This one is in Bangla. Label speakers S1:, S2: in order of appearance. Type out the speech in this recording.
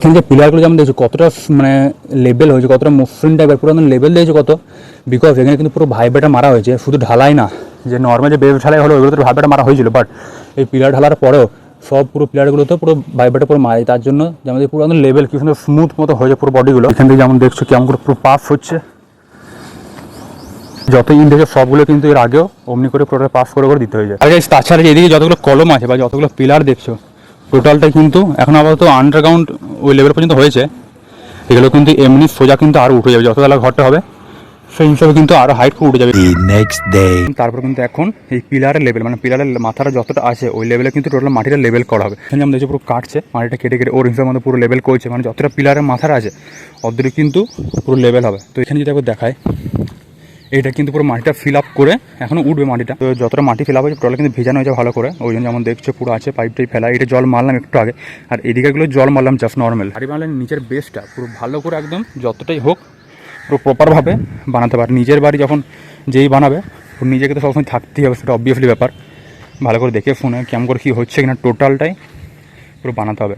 S1: এখানে যে পিলারগুলো যেমন দেখছো কতটা মানে লেভেল হয়েছে, কতটা মসৃণ টাইপের পুরো লেভেল দিয়েছে কত, বিকজ এখানে কিন্তু পুরো ভাইব্রেটা মারা হয়েছে। শুধু ঢালাই না, যে নর্মাল যে বেস ঢালাই হলো ওইগুলোতে ভাইব্রেটা মারা হয়েছিল, বাট এই পিলার ঢালার পরেও সব পুরো পিলারগুলোতে পুরো ভাইব্রেটা পুরো মারে, তার জন্য যেমন পুরো একদম লেভেল কি সুন্দর স্মুথ মতো হয়েছে পুরো বডিগুলো। এখান থেকে যেমন দেখছো কেমন করে পুরো পাস হচ্ছে, যত ইন দেখে সবগুলো কিন্তু এর আগেও অমনি করে পুরোটা পাস করে দিতে হয়ে যায়। আর তাছাড়া এদিকে যতগুলো কলম আছে বা যতগুলো পিলার দেখছো টোটালটাই কিন্তু এখন আপাতত আন্ডারগ্রাউন্ড ওই লেভেল পর্যন্ত হয়েছে। এগুলো কিন্তু এমনি সোজা কিন্তু আরও উঠে যাবে, যতবেলা ঘরটা হবে সেই হিসাবে কিন্তু আরও হাইট করে উঠে যাবে নেক্সট ডে। তারপর কিন্তু এখন এই পিলারের লেভেল মানে পিলারের মাথাটা যতটা আছে ওই লেভেলে কিন্তু টোটাল মাটিটা লেভেল করা হবে। এখানে যেমন দেখছি পুরো কাটছে মাটিটা কেটে কেটে ওর হিসাবের মধ্যে পুরো লেভেল করছে, মানে যতটা পিলারের মাথাটা আছে অতটা কিন্তু পুরো লেভেল হবে। তো এখানে যদি একবার দেখায় এইটা কিন্তু পুরো মাটিটা ফিল আপ করে এখনও উঠবে মাটিটা, তো যতটা মাটি ফিল আপ হয়েছে টোটাল কিন্তু ভেজানো হয়েছে ভালো করে, ওই জন্য যেমন দেখছো পুরো আছে পাইপটাই ফেলা। এটা জল মারলাম একটু আগে, আর এদিকেগুলো জল মারলাম জাস্ট নর্মাল। বাড়ি বানালে নিচের বেসটা পুরো ভালো করে একদম যতটাই হোক পুরো প্রপারভাবে বানাতে পারে। নিজের বাড়ি যখন যেই বানাবে নিজেকে তো সবসময় থাকতেই হবে, সেটা অবভিয়াসলি ব্যাপার। ভালো করে দেখে ফোনে কেমন করে কী হচ্ছে কিনা টোটালটাই পুরো বানাতে হবে।